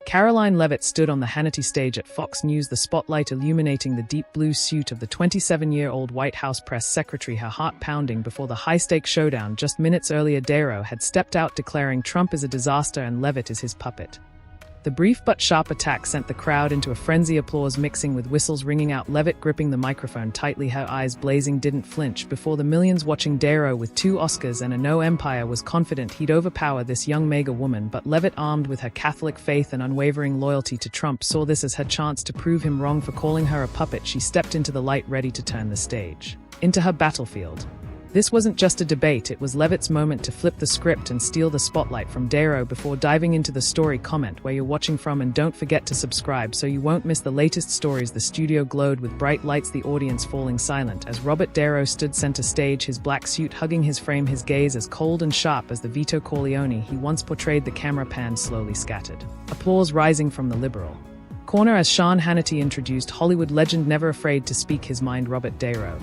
Karoline Leavitt stood on the Hannity stage at Fox News, the spotlight illuminating the deep blue suit of the 27-year-old White House press secretary, her heart pounding before the high-stakes showdown. Just minutes earlier, Niro had stepped out declaring Trump is a disaster and Leavitt is his puppet. The brief but sharp attack sent the crowd into a frenzy, applause mixing with whistles ringing out. Leavitt gripping the microphone tightly, her eyes blazing, didn't flinch before the millions watching. Niro, with 2 Oscars and a no empire, was confident he'd overpower this young mega woman, but Leavitt, armed with her Catholic faith and unwavering loyalty to Trump, saw this as her chance to prove him wrong for calling her a puppet. She stepped into the light, ready to turn the stage into her battlefield. This wasn't just a debate, it was Leavitt's moment to flip the script and steal the spotlight from Niro. Before diving into the story, comment where you're watching from and don't forget to subscribe so you won't miss the latest stories. The studio glowed with bright lights, the audience falling silent as Robert Niro stood center stage, his black suit hugging his frame, his gaze as cold and sharp as the Vito Corleone he once portrayed. The camera panned, slowly scattered. Applause rising from the liberal corner as Sean Hannity introduced Hollywood legend, never afraid to speak his mind, Robert Niro.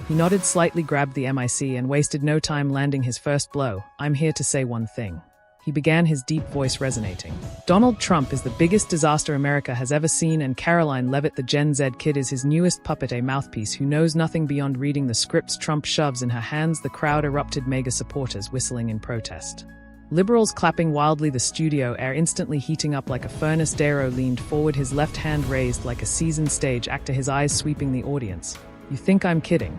He nodded slightly, grabbed the mic, and wasted no time landing his first blow. I'm here to say one thing. He began, his deep voice resonating. Donald Trump is the biggest disaster America has ever seen, and Karoline Leavitt, the Gen Z kid, is his newest puppet, a mouthpiece who knows nothing beyond reading the scripts Trump shoves in her hands. The crowd erupted, mega supporters whistling in protest. Liberals clapping wildly, the studio air instantly heating up like a furnace. Niro leaned forward, his left hand raised like a seasoned stage actor, his eyes sweeping the audience. You think I'm kidding?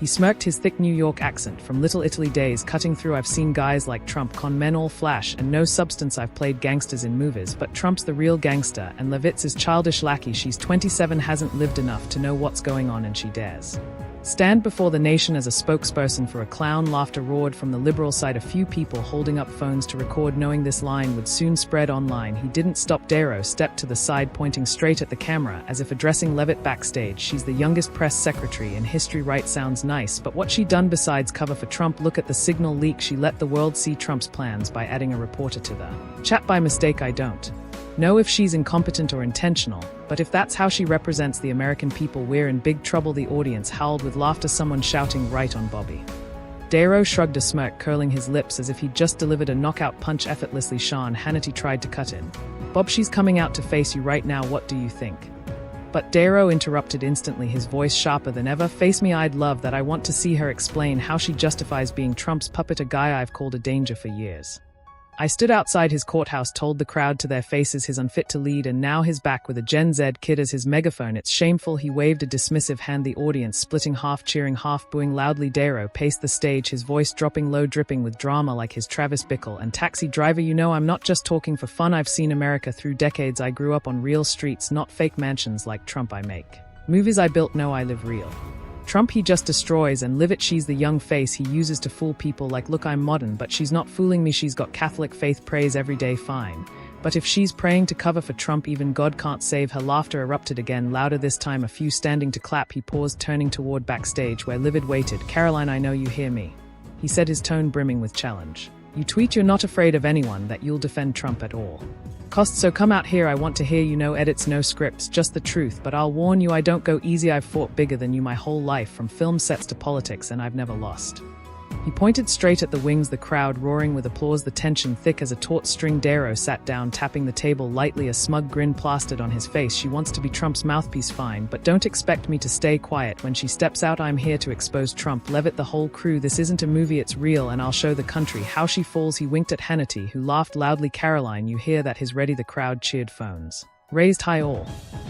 He smirked, his thick New York accent from Little Italy days cutting through. I've seen guys like Trump, con men all flash and no substance. I've played gangsters in movies, but Trump's the real gangster, and Leavitt's his childish lackey. She's 27, hasn't lived enough to know what's going on, and she dares stand before the nation as a spokesperson for a clown. Laughter roared from the liberal side, a few people holding up phones to record, knowing this line would soon spread online. He didn't stop. Niro stepped to the side, pointing straight at the camera as if addressing Leavitt backstage. She's the youngest press secretary in history, right? Sounds nice, but what's she done besides cover for Trump? Look at the signal leak. She let the world see Trump's plans by adding a reporter to the chat by mistake. I don't know if she's incompetent or intentional, but if that's how she represents the American people, we're in big trouble. The audience howled with laughter, someone shouting, right on Bobby. Niro shrugged, a smirk curling his lips as if he'd just delivered a knockout punch effortlessly. Sean Hannity tried to cut in. Bob, she's coming out to face you right now, what do you think? But Niro interrupted instantly, his voice sharper than ever. Face me, I'd love that. I want to see her explain how she justifies being Trump's puppet, a guy I've called a danger for years. I stood outside his courthouse, told the crowd to their faces he's unfit to lead, and now he's back with a Gen Z kid as his megaphone. It's shameful. He waved a dismissive hand, the audience splitting, half cheering, half booing loudly. Niro paced the stage, his voice dropping low, dripping with drama like his Travis Bickle and Taxi Driver. You know, I'm not just talking for fun. I've seen America through decades. I grew up on real streets, not fake mansions like Trump. I make movies I built, no, I live real. Trump he just destroys, and Leavitt, she's the young face he uses to fool people like, look, I'm modern, but she's not fooling me. She's got Catholic faith, prays every day, fine. But if she's praying to cover for Trump, even God can't save her. Laughter erupted again, louder this time, a few standing to clap. He paused, turning toward backstage where Leavitt waited. Karoline, I know you hear me, he said, his tone brimming with challenge. You tweet you're not afraid of anyone, that you'll defend Trump at all costs, so come out here, I want to hear you. No edits, no scripts, just the truth, but I'll warn you, I don't go easy. I've fought bigger than you my whole life, from film sets to politics, and I've never lost. He pointed straight at the wings, the crowd roaring with applause, the tension thick as a taut string. Niro sat down, tapping the table lightly, a smug grin plastered on his face. She wants to be Trump's mouthpiece, fine, but don't expect me to stay quiet. When she steps out, I'm here to expose Trump. Leavitt, the whole crew, this isn't a movie, it's real, and I'll show the country how she falls. He winked at Hannity, who laughed loudly. Karoline, you hear that? He's ready. The crowd cheered, phones raised high, all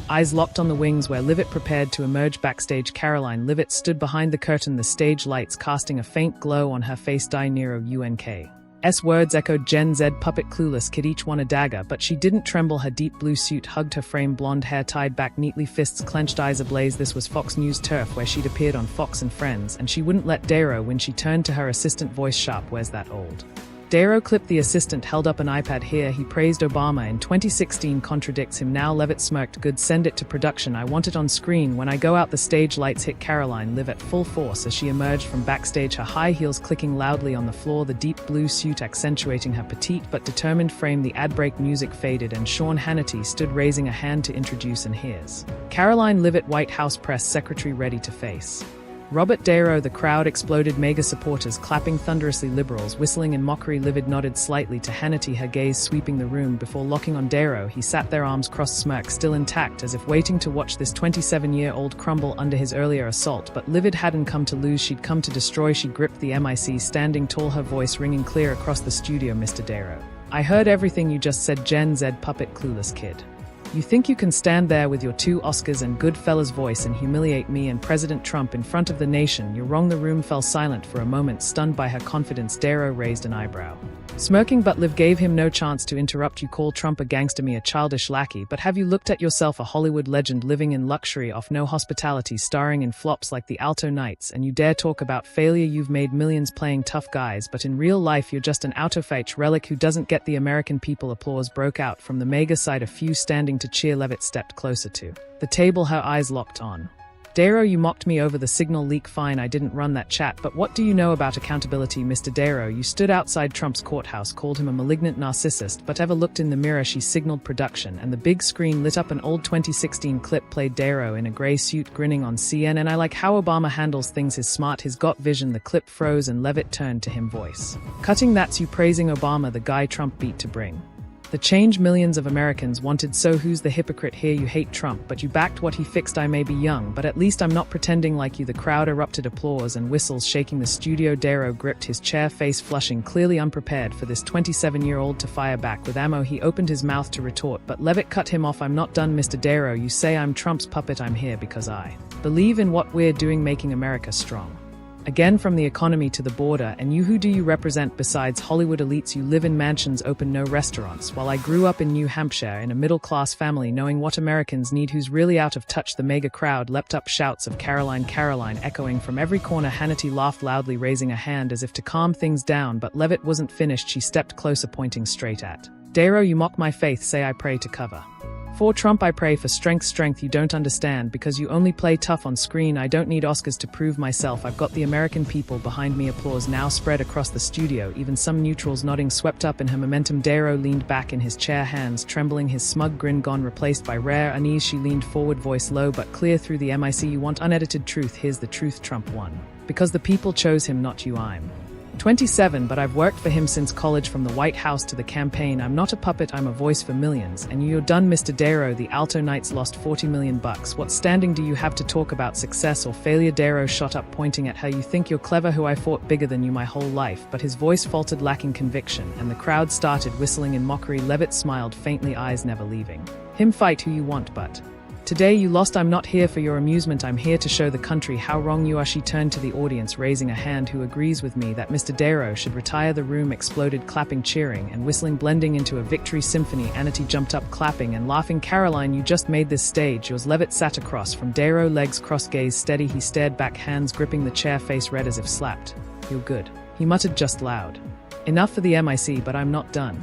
eyes locked on the wings where Leavitt prepared to emerge backstage. Karoline Leavitt stood behind the curtain, the stage lights casting a faint glow on her face. Niro UNK's words echoed, Gen Z puppet, clueless kid, each one a dagger, but she didn't tremble. Her deep blue suit hugged her frame, blonde hair tied back neatly, fists clenched, eyes ablaze. This was Fox News turf where she'd appeared on Fox and Friends, and she wouldn't let Niro win. She turned to her assistant, voice sharp, where's that old Niro clip? The assistant held up an iPad. Here, he praised Obama in 2016, contradicts him now. Leavitt smirked, good, send it to production, I want it on screen when I go out. The stage lights hit Karoline Leavitt full force as she emerged from backstage, her high heels clicking loudly on the floor, the deep blue suit accentuating her petite but determined frame. The ad break music faded and Sean Hannity stood raising a hand to introduce, and here's Karoline Leavitt, White House press secretary, ready to face Robert Darrow. The crowd exploded, mega supporters clapping thunderously, liberals whistling in mockery. Leavitt nodded slightly to Hannity, her gaze sweeping the room before locking on Darrow. He sat there, arms crossed, smirk still intact, as if waiting to watch this 27-year-old crumble under his earlier assault. But Leavitt hadn't come to lose, she'd come to destroy. She gripped the mic, standing tall, her voice ringing clear across the studio. Mr. Darrow, I heard everything you just said. Gen Z puppet, clueless kid. You think you can stand there with your 2 Oscars and Goodfellas voice and humiliate me and President Trump in front of the nation? You're wrong. The room fell silent for a moment, stunned by her confidence. Darrow raised an eyebrow, smirking, but Liv gave him no chance to interrupt. You call Trump a gangster, me a childish lackey, but have you looked at yourself? A Hollywood legend living in luxury off no hospitality, starring in flops like The Alto Nights, and you dare talk about failure? You've made millions playing tough guys, but in real life you're just an out-of-touch relic who doesn't get the American people. Applause broke out from the mega side, a few standing to cheer. Leavitt stepped closer to the table, her eyes locked on Darrow. You mocked me over the signal leak. Fine, I didn't run that chat, but what do you know about accountability? Mr. Darrow, you stood outside Trump's courthouse, called him a malignant narcissist, but ever looked in the mirror? She signaled production, and the big screen lit up. An old 2016 clip played, Darrow in a gray suit grinning on CNN. I like how Obama handles things, he's smart, he's got vision. The clip froze and Leavitt turned to him, voice cutting. That's you praising Obama, the guy Trump beat to bring the change millions of Americans wanted. So who's the hypocrite here? You hate Trump, but you backed what he fixed. I may be young, but at least I'm not pretending like you. The crowd erupted, applause and whistles shaking the studio. Darrow gripped his chair, face flushing, clearly unprepared for this 27-year-old to fire back with ammo. He opened his mouth to retort, but Leavitt cut him off. I'm not done, Mr. Darrow. You say I'm Trump's puppet. I'm here because I believe in what we're doing, making America strong again, from the economy to the border. And you, who do you represent besides Hollywood elites? You live in mansions, open no restaurants, while I grew up in New Hampshire in a middle-class family, knowing what Americans need. Who's really out of touch? The mega crowd leapt up, shouts of Karoline, Karoline echoing from every corner. Hannity laughed loudly, raising a hand as if to calm things down, but Leavitt wasn't finished. She stepped closer, pointing straight at Darrow. You mock my faith, say I pray to cover for Trump. I pray for strength. Strength you don't understand, because you only play tough on screen. I don't need Oscars to prove myself. I've got the American people behind me. Applause now spread across the studio, even some neutrals nodding. Swept up in her momentum, Darrow leaned back in his chair, hands trembling, his smug grin gone, replaced by rare unease. She leaned forward, voice low but clear through the mic. You want unedited truth? Here's the truth. Trump won because the people chose him, not you. I'm 27, but I've worked for him since college, from the White House to the campaign. I'm not a puppet, I'm a voice for millions. And you're done, Mr. Darrow. The Alto Nights lost $40 million. What standing do you have to talk about success or failure? Darrow shot up, pointing at her. You think you're clever? Who? I fought bigger than you my whole life. But his voice faltered, lacking conviction, and the crowd started whistling in mockery. Leavitt smiled faintly, eyes never leaving him. Fight who you want, but today you lost. I'm not here for your amusement. I'm here to show the country how wrong you are. She turned to the audience, raising a hand. Who agrees with me that Mr. Darrow should retire? The room exploded, clapping, cheering, and whistling blending into a victory symphony. Hannity jumped up, clapping and laughing. Karoline, you just made this stage yours. Leavitt sat across from Darrow, legs crossed, gaze steady. He stared back, hands gripping the chair, face red as if slapped. You're good, he muttered just loud enough for the mic, but I'm not done.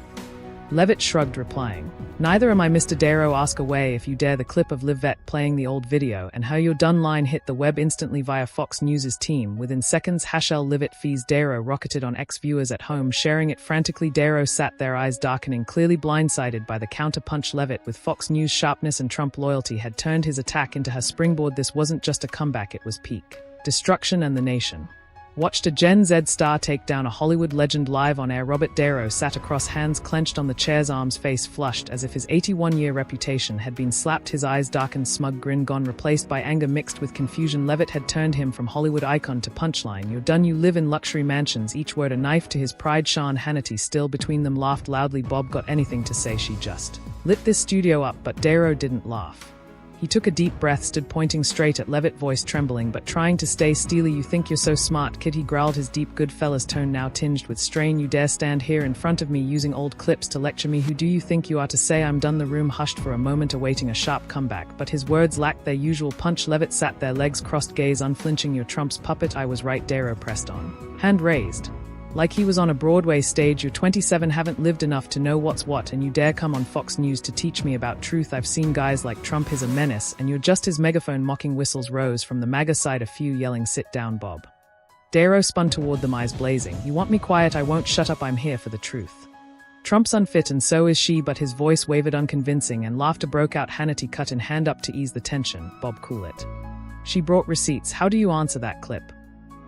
Leavitt shrugged, replying, neither am I. Mr. Darrow, ask away if you dare. The clip of Leavitt playing the old video and how you're done line hit the web instantly via Fox News' team. Within seconds, #Leavitt fees Darrow rocketed on X. Viewers at home sharing it frantically. Darrow sat there, eyes darkening, clearly blindsided by the counter-punch. Leavitt, with Fox News sharpness and Trump loyalty, had turned his attack into her springboard. This wasn't just a comeback, it was peak destruction, and the nation watched a Gen Z star take down a Hollywood legend live on air. Robert Darrow sat across, hands clenched on the chair's arms, face flushed as if his 81-year reputation had been slapped. His eyes darkened, smug grin gone, replaced by anger mixed with confusion. Leavitt had turned him from Hollywood icon to punchline. You're done. You live in luxury mansions, each word a knife to his pride. Sean Hannity, still between them, laughed loudly. Bob got anything to say? She just lit this studio up. But Darrow didn't laugh. He took a deep breath, stood pointing straight at Leavitt, voice trembling but trying to stay steely. You think you're so smart, kid, he growled, his deep Goodfellas tone now tinged with strain. You dare stand here in front of me using old clips to lecture me? Who do you think you are to say I'm done? The room hushed for a moment, awaiting a sharp comeback, but his words lacked their usual punch. Leavitt sat there, legs crossed, gaze unflinching. You're Trump's puppet. I was right. Darrow pressed on, hand raised like he was on a Broadway stage. You're 27, haven't lived enough to know what's what, and you dare come on Fox News to teach me about truth? I've seen guys like Trump, he's a menace, and you're just his megaphone. Mocking whistles rose from the MAGA side, a few yelling, sit down, Bob. Darrow spun toward them, eyes blazing. You want me quiet? I won't shut up. I'm here for the truth. Trump's unfit and so is she, but his voice wavered unconvincing and laughter broke out. Hannity cut in, hand up to ease the tension. Bob, cool it. She brought receipts. How do you answer that clip?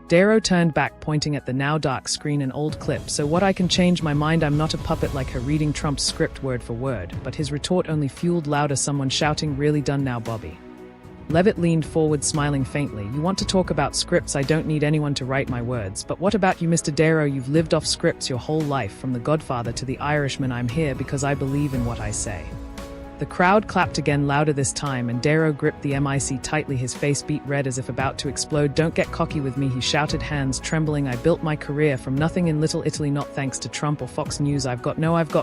Darrow turned back, pointing at the now dark screen. An old clip. So what? I can change my mind. I'm not a puppet like her reading Trump's script word for word. But his retort only fueled louder someone shouting, really done now, Bobby? Leavitt leaned forward, smiling faintly. You want to talk about scripts? I don't need anyone to write my words. But what about you, Mr. Darrow? You've lived off scripts your whole life, from The Godfather to The Irishman. I'm here because I believe in what I say. The crowd clapped again, louder this time, and Darrow gripped the mic tightly, his face beet red as if about to explode. Don't get cocky with me, he shouted, hands trembling. I built my career from nothing in Little Italy, not thanks to Trump or Fox News. I've got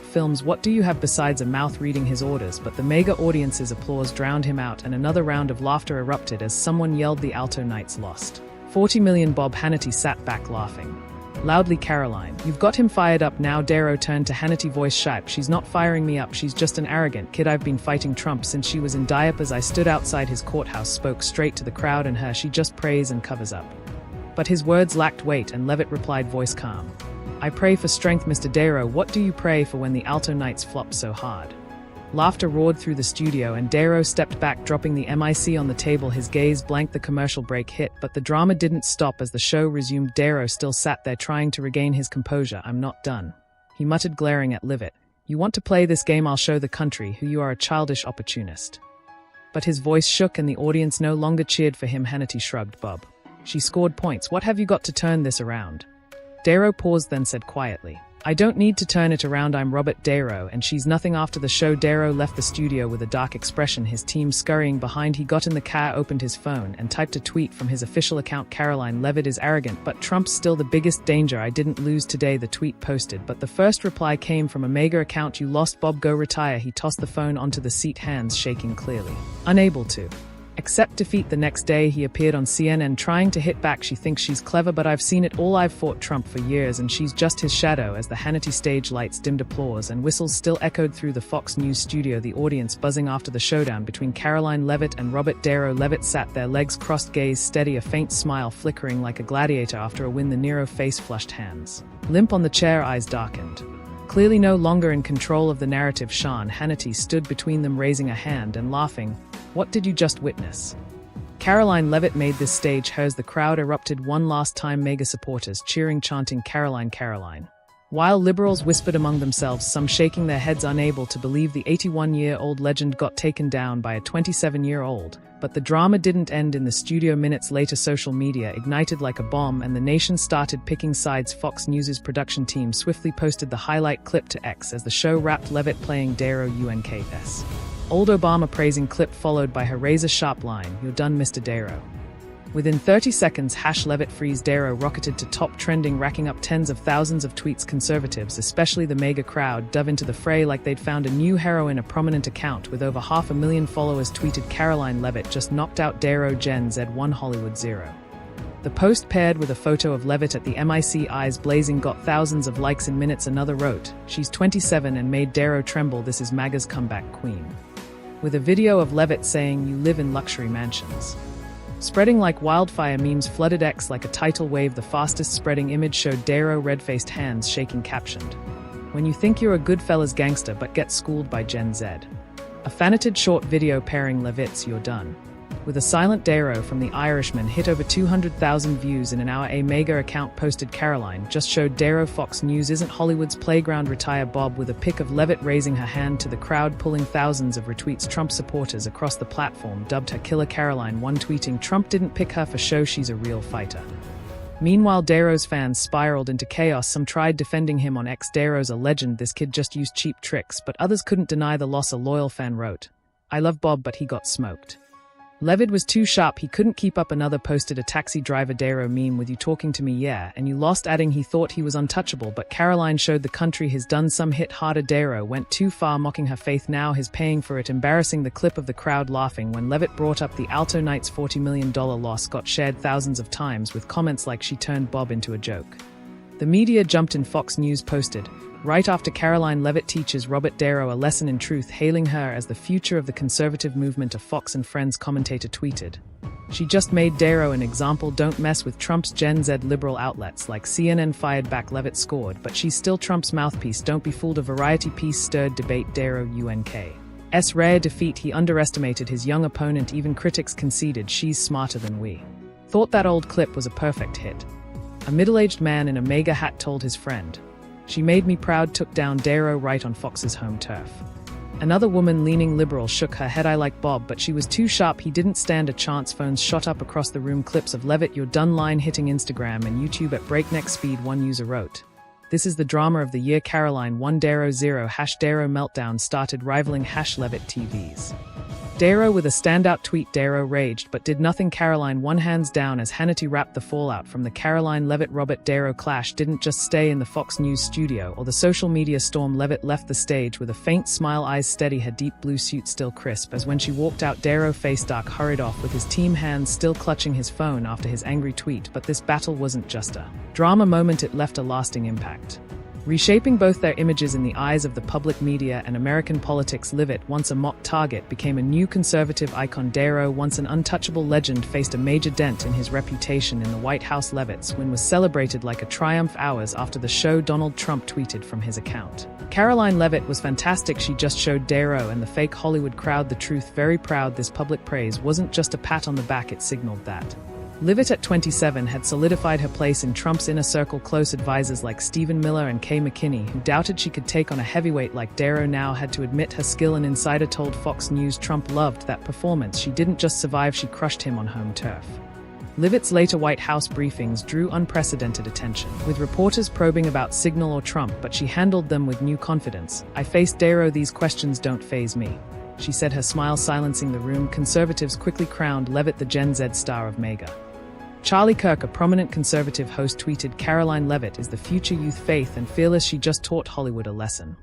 films. What do you have besides a mouth reading his orders? But the mega audience's applause drowned him out, and another round of laughter erupted as someone yelled, the Alto Knights lost. 40 million. Bob Hannity sat back laughing loudly. Karoline, you've got him fired up now. Darrow turned to Hannity, voice sharp. She's not firing me up, she's just an arrogant kid. I've been fighting Trump since she was in diapers. I stood outside his courthouse, spoke straight to the crowd, and her she just prays and covers up. But his words lacked weight, and Leavitt replied, voice calm. I pray for strength, Mr. Darrow. What do you pray for when the Alto Knights flop so hard? Laughter roared through the studio, and Darrow stepped back, dropping the mic on the table. His gaze blanked. The commercial break hit, but the drama didn't stop as the show resumed. Darrow still sat there, trying to regain his composure. I'm not done, he muttered, glaring at Leavitt. You want to play this game? I'll show the country who you are, a childish opportunist. But his voice shook, and the audience no longer cheered for him. Hannity shrugged. Bob, she scored points. What have you got to turn this around? Darrow paused, then said quietly, I don't need to turn it around. I'm Robert Darrow, and she's nothing. After the show, Darrow left the studio with a dark expression, his team scurrying behind. He got in the car, opened his phone, and typed a tweet from his official account. Karoline Leavitt is arrogant, but Trump's still the biggest danger. I didn't lose today, the tweet posted, but the first reply came from a mega account. You lost, Bob, go retire. He tossed the phone onto the seat, hands shaking, clearly unable to accept defeat. The next day, he appeared on CNN trying to hit back. She thinks she's clever, but I've seen it all. I've fought Trump for years, and she's just his shadow. As the Hannity stage lights dimmed, applause and whistles still echoed through the Fox News studio, the audience buzzing after the showdown between Karoline Leavitt and Robert Darrow. Leavitt sat there, legs crossed, gaze steady, a faint smile flickering like a gladiator after a win. The Niro face flushed, hands limp on the chair, eyes darkened. Clearly no longer in control of the narrative, Sean Hannity stood between them, raising a hand and laughing. What did you just witness? Karoline Leavitt made this stage hers. The crowd erupted one last time, mega supporters cheering, chanting Karoline, Karoline. While liberals whispered among themselves, some shaking their heads, unable to believe the 81-year-old legend got taken down by a 27-year-old. But the drama didn't end in the studio. Minutes later, social media ignited like a bomb, and the nation started picking sides. Fox News' production team swiftly posted the highlight clip to X as the show wrapped. Leavitt playing Darrow UNKS. Old Obama praising clip followed by her razor-sharp line, "You're done, Mr. Darrow." Within 30 seconds, #Leavitt frees Darrow rocketed to top trending, racking up tens of thousands of tweets. Conservatives, especially the mega crowd, dove into the fray like they'd found a new heroine. A prominent account with over 500,000 followers tweeted, Karoline Leavitt just knocked out Darrow, Gen Z 1 Hollywood 0. The post, paired with a photo of Leavitt at the mic, eyes blazing, got thousands of likes in minutes. Another wrote, "She's 27 and made Darrow tremble. This is MAGA's comeback queen." With a video of Leavitt saying, "You live in luxury mansions." Spreading like wildfire, memes flooded X like a tidal wave. The fastest spreading image showed Darrow, red-faced, hands shaking, captioned, "When you think you're a Goodfellas gangster but get schooled by Gen Z." A fanated short video pairing Leavitt's "You're Done" with a silent Darrow from The Irishman hit over 200,000 views in an hour. A mega account posted, "Karoline just showed Darrow Fox News isn't Hollywood's playground. Retire, Bob," with a pic of Leavitt raising her hand to the crowd, pulling thousands of retweets. Trump supporters across the platform dubbed her Killer Karoline, one tweeting, "Trump didn't pick her for show, she's a real fighter." Meanwhile, Darrow's fans spiraled into chaos. Some tried defending him on X. "Darrow's a legend, this kid just used cheap tricks," but others couldn't deny the loss. A loyal fan wrote, "I love Bob, but he got smoked. Leavitt was too sharp, he couldn't keep up." Another posted a taxi driver Darrow meme with "You talking to me, yeah, and you lost," adding he thought he was untouchable, but Karoline showed the country his done. Some hit harder. Darrow went too far, mocking her faith. Now he's paying for it. Embarrassing. The clip of the crowd laughing when Leavitt brought up the Alto Knights' $40 million loss got shared thousands of times, with comments like "She turned Bob into a joke." The media jumped in. Fox News posted, "Right after Karoline Leavitt teaches Robert Darrow a lesson in truth," hailing her as the future of the conservative movement. A Fox and Friends commentator tweeted, "She just made Darrow an example. Don't mess with Trump's Gen Z." Liberal outlets like CNN fired back, "Leavitt scored, but she's still Trump's mouthpiece. Don't be fooled." A Variety piece stirred debate. Darrow UNK rare defeat, he underestimated his young opponent. Even critics conceded she's smarter than we. Thought that old clip was a perfect hit. A middle-aged man in a mega hat told his friend. She made me proud, took down Niro right on Fox's home turf. Another woman leaning liberal shook her head. I like Bob, but she was too sharp. He didn't stand a chance. Phones shot up across the room. Clips of Leavitt, "You're done" line hitting Instagram and YouTube at breakneck speed. One user wrote, "This is the drama of the year. Karoline 1 Niro 0 #Niro meltdown started rivaling #Leavitt TVs." Niro with a standout tweet. Niro raged but did nothing. Karoline 1 hands down as Hannity wrapped the fallout from the Karoline Leavitt-Robert Niro clash didn't just stay in the Fox News studio or the social media storm. Leavitt left the stage with a faint smile, eyes steady, her deep blue suit still crisp as when she walked out. Niro, face dark, hurried off with his team hands still clutching his phone after his angry tweet. But this battle wasn't just a drama moment, it left a lasting impact. Reshaping both their images in the eyes of the public media and American politics. Leavitt, once a mock target, became a new conservative icon. Niro, once an untouchable legend, faced a major dent in his reputation in the White House. Leavitt's win was celebrated like a triumph hours after the show. Donald Trump tweeted from his account, "Karoline Leavitt was fantastic. She just showed Niro and the fake Hollywood crowd the truth. Very proud." This public praise wasn't just a pat on the back, it signaled that Leavitt at 27 had solidified her place in Trump's inner circle. Close advisors like Stephen Miller and Kay McKinney, who doubted she could take on a heavyweight like Niro, now had to admit her skill. An insider told Fox News Trump loved that performance. She didn't just survive, she crushed him on home turf. Leavitt's later White House briefings drew unprecedented attention, with reporters probing about Signal or Trump, but she handled them with new confidence. "I faced Niro, these questions don't faze me," she said, her smile silencing the room. Conservatives quickly crowned Leavitt the Gen Z star of MAGA. Charlie Kirk, a prominent conservative host, tweeted, "Karoline Leavitt is the future youth faith and fearless. She just taught Hollywood a lesson."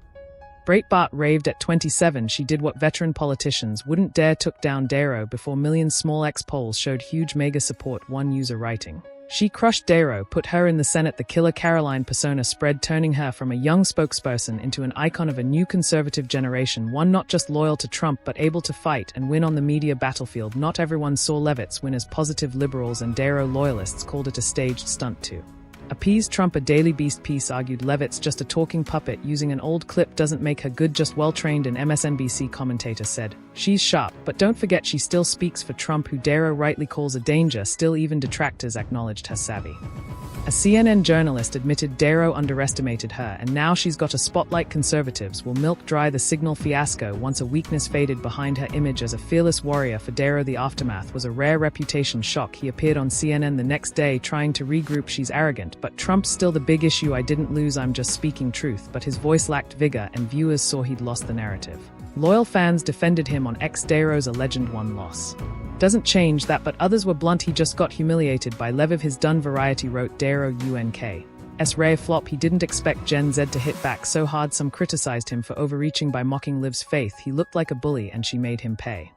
Breitbart raved at 27 she did what veteran politicians wouldn't dare, took down Niro before millions. Small X polls showed huge MAGA support. One user writing, "She crushed Niro, put her in the Senate." The killer Karoline persona spread, turning her from a young spokesperson into an icon of a new conservative generation, one not just loyal to Trump but able to fight and win on the media battlefield. Not everyone saw Leavitt's win as positive. Liberals and Niro loyalists called it a staged stunt to appease Trump. A Daily Beast piece argued Leavitt's just a talking puppet. Using an old clip doesn't make her good, just well-trained. An MSNBC commentator said, "She's sharp, but don't forget she still speaks for Trump, who Niro rightly calls a danger." Still, even detractors acknowledged her savvy. A CNN journalist admitted Niro underestimated her, and now she's got a spotlight. Conservatives will milk dry the Signal fiasco. Once a weakness faded behind her image as a fearless warrior. For Niro, the aftermath was a rare reputation shock. He appeared on CNN the next day trying to regroup. "She's arrogant, but Trump's still the big issue. I didn't lose, I'm just speaking truth." But his voice lacked vigor, and viewers saw he'd lost the narrative. Loyal fans defended him on X. Niro's a legend, one loss doesn't change that, but others were blunt. "He just got humiliated by Leavitt. His done." Variety wrote, "Niro UNK's rare flop. He didn't expect Gen Z to hit back so hard." Some criticized him for overreaching by mocking Liv's faith. "He looked like a bully and she made him pay."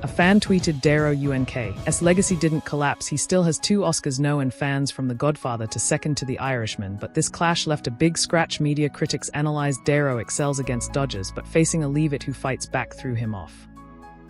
A fan tweeted, "Niro UNK's legacy didn't collapse. He still has 2 Oscars." No, and fans from The Godfather to second to The Irishman, but this clash left a big scratch. Media critics analyzed Niro excels against Dodgers, but facing a Leavitt who fights back threw him off.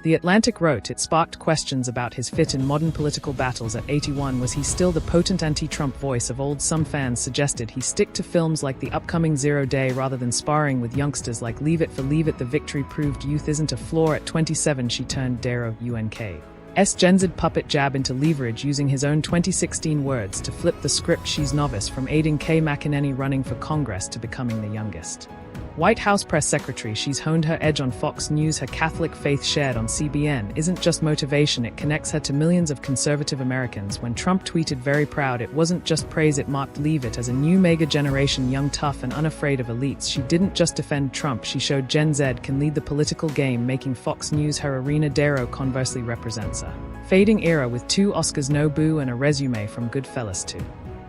The Atlantic wrote, it sparked questions about his fit in modern political battles. At 81, was he still the potent anti-Trump voice of old? Some fans suggested he stick to films like the upcoming Zero Day rather than sparring with youngsters like Leavitt. For Leavitt, the victory proved youth isn't a flaw. At 27, she turned Niro UNK's Gen Z puppet jab into leverage, using his own 2016 words to flip the script. She's novice from aiding Kay McEnany running for Congress to becoming the youngest White House press secretary. She's honed her edge on Fox News. Her Catholic faith, shared on CBN, isn't just motivation, it connects her to millions of conservative Americans. When Trump tweeted "very proud," it wasn't just praise, it marked Leavitt as a new mega generation, young, tough, and unafraid of elites. She didn't just defend Trump, she showed Gen Z can lead the political game, making Fox News her arena. Niro conversely represents a fading era with 2 Oscars, no boo, and a resume from Goodfellas to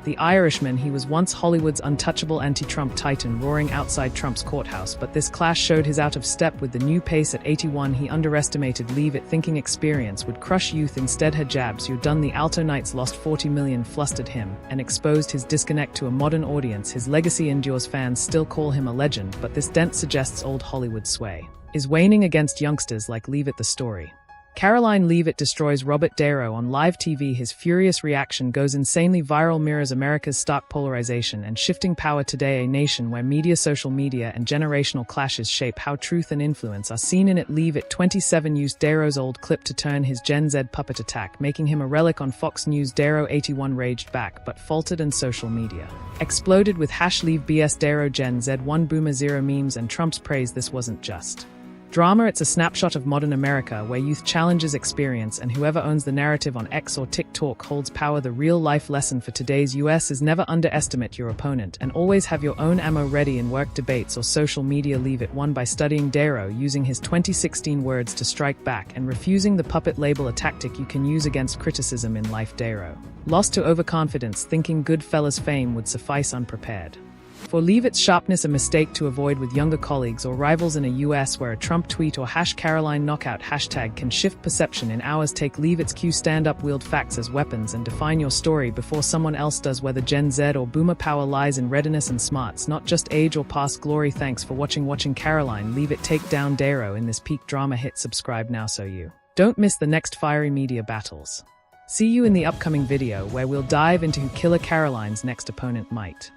The Irishman. He was once Hollywood's untouchable anti-Trump titan, roaring outside Trump's courthouse, but this clash showed his out of step with the new pace. At 81, he underestimated Leavitt, thinking experience would crush youth. Instead, her jabs, "You're done." The Alto Knights lost 40 million, flustered him, and exposed his disconnect to a modern audience. His legacy endures. Fans still call him a legend, but this dent suggests old Hollywood sway is waning against youngsters like Leavitt. The story Karoline Leavitt destroys Robert Darrow on live TV. His furious reaction goes insanely viral, mirrors America's stark polarization and shifting power today, a nation where media, social media, and generational clashes shape how truth and influence are seen in it. Leavitt, 27, used Darrow's old clip to turn his Gen Z puppet attack, making him a relic on Fox News. Darrow, 81, raged back, but faltered, and social media exploded with #LeaveBS Darrow, Gen Z 1 Boomer 0 memes and Trump's praise. This wasn't just drama, it's a snapshot of modern America where youth challenges experience and whoever owns the narrative on X or TikTok holds power. The real-life lesson for today's US is never underestimate your opponent and always have your own ammo ready in work, debates, or social media. Leavitt won by studying Darrow, using his 2016 words to strike back, and refusing the puppet label, a tactic you can use against criticism in life. Darrow lost to overconfidence, thinking Goodfellas fame would suffice unprepared. For Leavitt's sharpness, a mistake to avoid with younger colleagues or rivals in a US where a Trump tweet or #Caroline knockout hashtag can shift perception in hours. Take Leavitt's cue, stand up, wield facts as weapons, and define your story before someone else does. Whether Gen Z or Boomer, power lies in readiness and smarts, not just age or past glory. Thanks for watching Karoline Leavitt take down Darrow in this peak drama. Hit subscribe now so you don't miss the next fiery media battles. See you in the upcoming video where we'll dive into who Killer Caroline's next opponent might